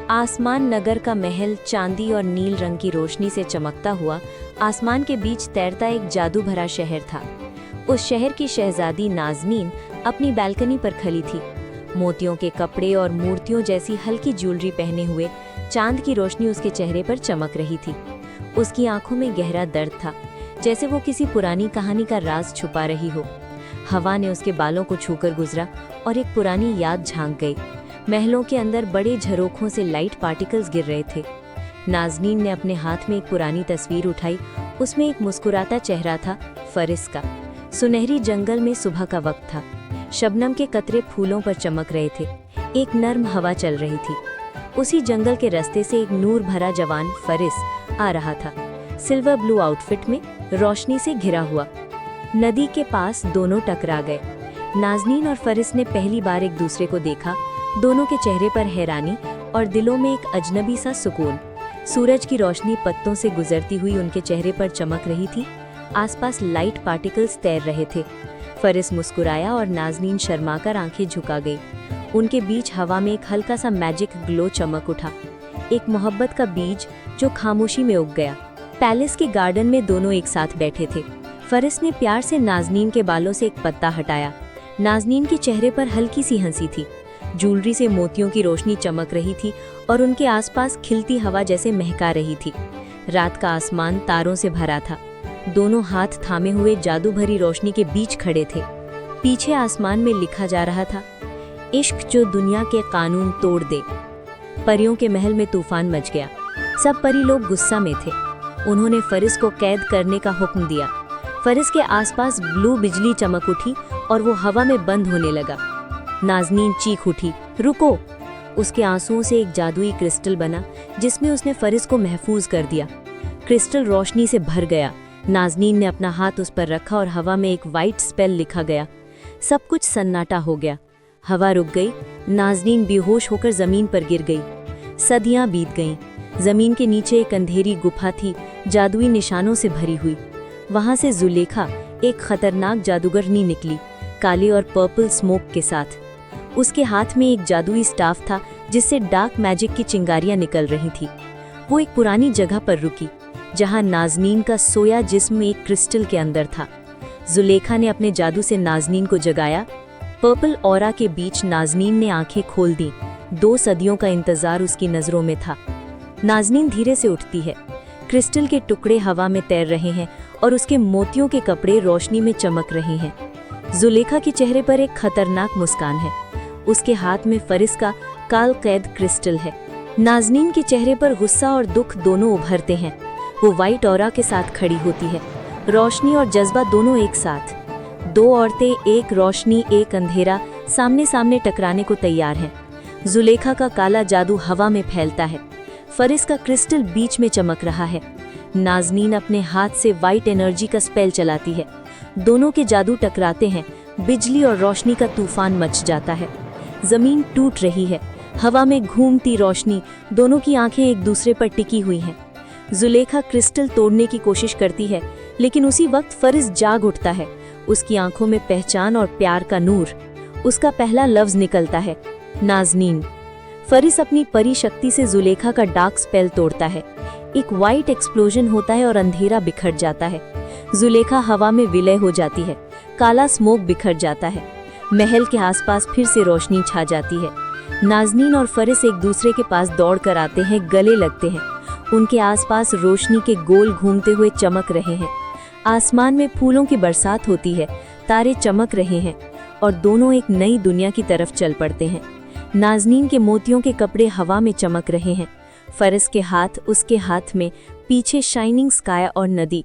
आसमान नगर का महल चांदी और नील रंग की रोशनी से चमकता हुआ आसमान के बीच तैरता एक जादू भरा शहर था। उस शहर की शहजादी नाज़नीन अपनी बालकनी पर खड़ी थी। मोतियों के कपड़े और मूर्तियों जैसी हल्की ज्वेलरी पहने हुए चांद की रोशनी उसके चेहरे पर चमक रही थी। उसकी आंखों में गहरा दर्द था, जैसे वो किसी पुरानी कहानी का राज छुपा रही हो। हवा ने उसके बालों को छूकर गुजरा और एक पुरानी याद झांक गई। महलों के अंदर बड़े झरोखों से लाइट पार्टिकल्स गिर रहे थे। नाज़नीन ने अपने हाथ में एक पुरानी तस्वीर उठाई। उसमें एक मुस्कुराता चेहरा था, फरिस का। सुनहरी जंगल में सुबह का वक्त था। शबनम के कतरे फूलों पर चमक रहे थे। एक नर्म हवा चल रही थी। उसी जंगल के रास्ते से एक नूर भरा जवान फरिस आ रहा था, सिल्वर ब्लू आउटफिट में, रोशनी से घिरा हुआ। नदी के पास दोनों टकरा गए। नाज़नीन और फरिस ने पहली बार एक दूसरे को देखा। दोनों के चेहरे पर हैरानी और दिलों में एक अजनबी सा सुकून। सूरज की रोशनी पत्तों से गुजरती हुई उनके चेहरे पर चमक रही थी। आसपास लाइट पार्टिकल्स तैर रहे थे। फरिस मुस्कुराया और नाज़नीन शर्माकर आंखें झुका गई। उनके बीच हवा में एक हल्का सा मैजिक ग्लो चमक उठा, एक मोहब्बत का बीज जो खामोशी में उग गया। पैलेस के गार्डन में दोनों एक साथ बैठे थे। फरिस ने प्यार से नाज़नीन के बालों से एक पत्ता हटाया। नाज़नीन के चेहरे पर हल्की सी हंसी थी। ज्वेलरी से मोतियों की रोशनी चमक रही थी और उनके आसपास खिलती हवा जैसे महका रही थी। रात का आसमान तारों से भरा था। दोनों हाथ थामे हुए जादू भरी रोशनी के बीच खड़े थे। पीछे आसमान में लिखा जा रहा था, इश्क जो दुनिया के कानून तोड़ दे। परियों के महल में तूफान मच गया। सब परी लोग गुस्सा में थे। उन्होंने फरिस को कैद करने का हुक्म दिया। फरिस के आसपास ब्लू बिजली चमक उठी और वो हवा में बंद होने लगा। नाज़नीन चीख उठी, रुको! उसके आंसुओं से एक जादुई क्रिस्टल बना, जिसमें उसने फरिस को महफूज कर दिया। क्रिस्टल रोशनी से भर गया। नाज़नीन ने अपना हाथ उस पर रखा और हवा में एक वाइट स्पेल लिखा गया। सब कुछ सन्नाटा हो गया। हवा रुक गई। नाज़नीन बेहोश होकर जमीन पर गिर गई। सदियां बीत गईं। जमीन के नीचे एक अंधेरी गुफा थी, जादुई निशानों से भरी हुई। वहां से जुलेखा, एक खतरनाक जादूगरनी निकली, काली और पर्पल स्मोक के साथ। उसके हाथ में एक जादुई स्टाफ था, जिससे डार्क मैजिक की चिंगारियां निकल रही थी। वो एक पुरानी जगह पर रुकी, जहां नाज़नीन का सोया जिस्म एक क्रिस्टल के अंदर था। जुलेखा ने अपने जादू से नाज़नीन को जगाया। पर्पल ऑरा के बीच नाज़नीन ने आंखें खोल दी। 2 सदियों का इंतजार उसकी नजरों में था। नाज़नीन धीरे से उठती है। क्रिस्टल के टुकड़े हवा में तैर रहे हैं और उसके मोतियों के कपड़े रोशनी में चमक रहे हैं। जुलेखा के चेहरे पर एक खतरनाक मुस्कान है। उसके हाथ में फरिस का काल कैद क्रिस्टल है। नाज़नीन के चेहरे पर गुस्सा और दुख दोनों उभरते हैं। वो वाइट ऑरा के साथ खड़ी होती है, रोशनी और जज्बा दोनों एक साथ। 2 औरतें, एक रोशनी एक अंधेरा, सामने सामने टकराने को तैयार हैं। जुलेखा का काला जादू हवा में फैलता है। फरिस का क्रिस्टल बीच में चमक रहा है। नाज़नीन अपने हाथ से वाइट एनर्जी का स्पेल चलाती है। दोनों के जादू टकराते हैं। बिजली और रोशनी का तूफान मच जाता है। जमीन टूट रही है। हवा में घूमती रोशनी, दोनों की आंखें एक दूसरे पर टिकी हुई हैं। जुलेखा क्रिस्टल तोड़ने की कोशिश करती है, लेकिन उसी वक्त फरिस जाग उठता है। उसकी आंखों में पहचान और प्यार का नूर। उसका पहला लफ्ज निकलता है, नाज़नीन। फरिस अपनी परी शक्ति से जुलेखा का डार्क स्पेल तोड़ता है। एक वाइट एक्सप्लोजन होता है और अंधेरा बिखर जाता है। जुलेखा हवा में विलय हो जाती है। काला स्मोक बिखर जाता है। महल के आसपास फिर से रोशनी छा जाती है। नाज़नीन और फरिस एक दूसरे के पास दौड़ कर आते हैं, गले लगते हैं। उनके आसपास रोशनी के गोल घूमते हुए चमक रहे हैं। आसमान में फूलों की बरसात होती है, तारे चमक रहे हैं और दोनों एक नई दुनिया की तरफ चल पड़ते हैं। नाज़नीन के मोतियों के कपड़े हवा में चमक रहे हैं। फरिस के हाथ उसके हाथ में, पीछे शाइनिंग स्काई और नदी।